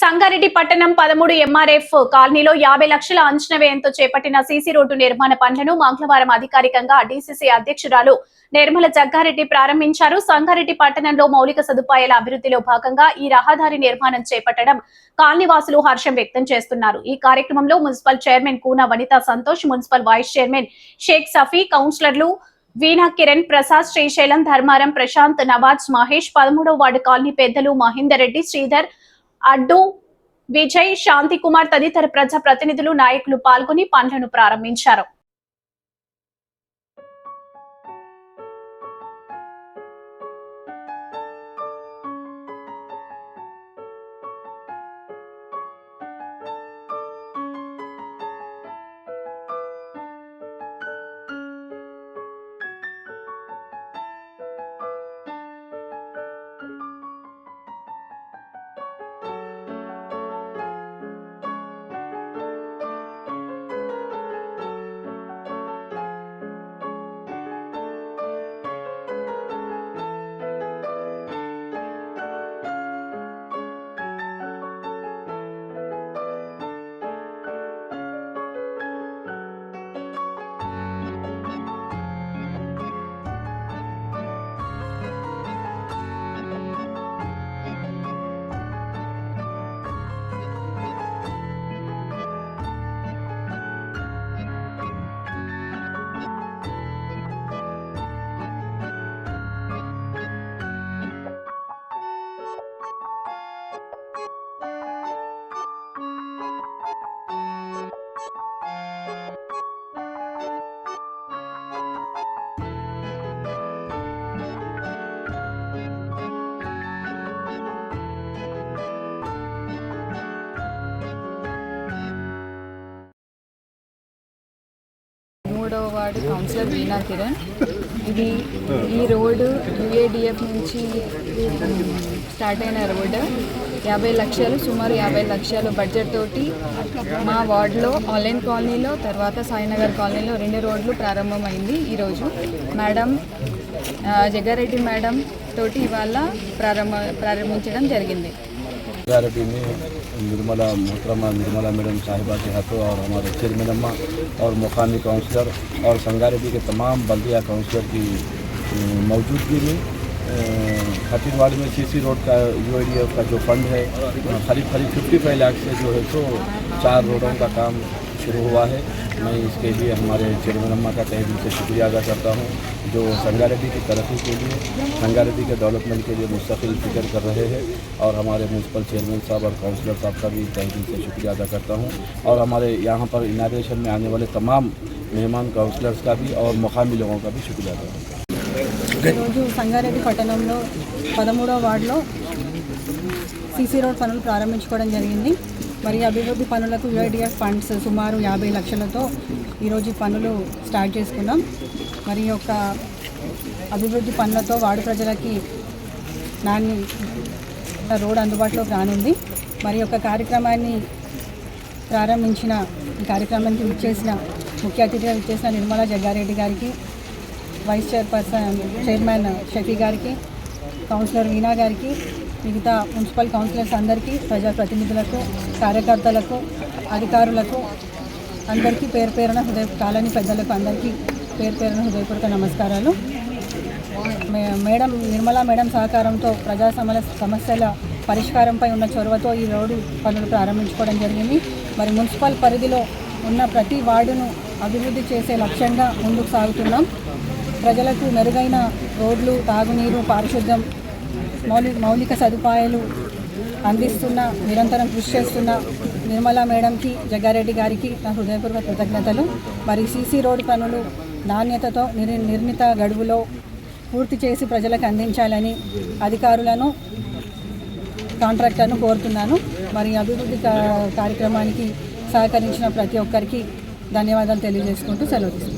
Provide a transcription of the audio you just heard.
సంగారెడ్డి పట్టణం 13 ఎంఆర్ఎఫ్ కాలనీలో 50 లక్షల అంచనా వ్యయంతో చేపట్టిన సీసీ రోడ్డు నిర్మాణ పనులను మంగళవారం అధికారికంగా డీసీసీ అధ్యక్షురాలు నిర్మల జగ్గారెడ్డి ప్రారంభించారు. సంగారెడ్డి పట్టణంలో మౌలిక సదుపాయాల అభివృద్ధిలో భాగంగా ఈ రహదారి నిర్మాణం చేపట్టడం కాలనీవాసులు హర్షం వ్యక్తం చేస్తున్నారు. ఈ కార్యక్రమంలో municipal chairman Koona Vanitha Santosh, municipal vice chairman Shaik Safi, కౌన్సిలర్లు వీణా కిరణ్ ప్రసాద్, శ్రీశైలం, ధర్మారం, ప్రశాంత్, నవాజ్, మహేష్, 13వ వార్డు కాలనీ పెద్దలు మహేందర్ రెడ్డి, శ్రీధర్, అడ్డు, విజయ్, శాంతి కుమార్ తదితర ప్రజా ప్రతినిధులు, నాయకులు పాల్గొని పనులను ప్రారంభించారు. మూడవ వార్డు కౌన్సిలర్ వీణా కిరణ్. ఈ రోడ్డు యుఏడిఎఫ్ నుంచి స్టార్ట్ అయిన రోడ్డు 50 లక్షలు, సుమారు 50 లక్షలు బడ్జెట్ తోటి మా వార్డులో ఆన్లైన్ కాలనీలో, తర్వాత సాయినగర్ కాలనీలో 2 రోడ్లు ప్రారంభమైంది. ఈరోజు మేడం జగ్గారెడ్డి మేడం తోటి ఇవాళ ప్రారంభించడం జరిగింది. संगारेड्डी में मोहतरमा निर्मला मैडम साहिबा के हाथों और हमारे चेयरमैन अम्मा और मुकामी काउंसलर और संगारेड्डी के तमाम बल्दिया काउंसलर की मौजूदगी में 13 वार्ड में सीसी रोड का यूआईडीएफ का जो फंड है करीब 55 लाख से जो है तो 4 रोडों का काम शुरू हुआ है। मैं इसके लिए हमारे चेयरमैन अम्मा का तहे दिल से शुक्रिया अदा करता हूँ, जो संगारेड्डी की तरक्की के लिए, संगारेड्डी के डेवलपमेंट के लिए मुस्तकिल फिक्र कर रहे हैं। और हमारे म्यूनसिपल चेयरमैन साहब और काउंसलर साहब का भी तहे दिल से शुक्रिया अदा करता हूँ। और हमारे यहाँ पर इनाग्रेशन में आने वाले तमाम मेहमान काउंसलर्स का भी और मुकामी लोगों का भी शुक्रिया अदा करता हूँ। ఈరోజు సంగారెడ్డి పట్టణంలో 13వ వార్డులో సీసీ రోడ్ పనులు ప్రారంభించుకోవడం జరిగింది. మరి అభివృద్ధి పనులకు యుఐడిఎఫ్ ఫండ్స్ సుమారు 50 లక్షలతో ఈరోజు పనులు స్టార్ట్ చేసుకున్నాం. మరి యొక్క అభివృద్ధి పనులతో వార్డు ప్రజలకి నాణ్యత రోడ్ అందుబాటులోకి రానుంది. మరి యొక్క కార్యక్రమాన్ని ప్రారంభించిన ఈ కార్యక్రమానికి ముఖ్య అతిథిగా విచ్చేసిన నిర్మలా జగ్గారెడ్డి గారికి, వైస్ చైర్మన్ షఫీ గారికి, కౌన్సిలర్ వీణా గారికి, మిగతా మున్సిపల్ కౌన్సిలర్స్ అందరికీ, ప్రజాప్రతినిధులకు, కార్యకర్తలకు, అధికారులకు అందరికీ పేరు పేరున కాలనీ పెద్దలకు అందరికీ పేరు పేరున హృదయపూర్వక నమస్కారాలు. నిర్మలా మేడం సహకారంతో ప్రజా సమస్యల పరిష్కారంపై ఉన్న చొరవతో ఈ రోడ్డు పనులు ప్రారంభించుకోవడం జరిగింది. మరి మున్సిపల్ పరిధిలో ఉన్న ప్రతి వార్డును అభివృద్ధి చేసే లక్ష్యంగా ముందుకు సాగుతున్నాం. ప్రజలకు మెరుగైన రోడ్లు, తాగునీరు, పారిశుద్ధ్యం, మౌలిక సదుపాయాలు అందిస్తున్న, నిరంతరం కృషి చేస్తున్న నిర్మలా మేడంకి, జగ్గారెడ్డి గారికి నా హృదయపూర్వక కృతజ్ఞతలు. మరి సీసీ రోడ్డు పనులు నాణ్యతతో నిర్ణీత గడువులో పూర్తి చేసి ప్రజలకు అందించాలని అధికారులను, కాంట్రాక్టర్ను కోరుతున్నాను. మరి అభివృద్ధి కార్యక్రమానికి సహకరించిన ప్రతి ఒక్కరికి ధన్యవాదాలు తెలియజేసుకుంటూ సెలవు తీసుకుంటాను.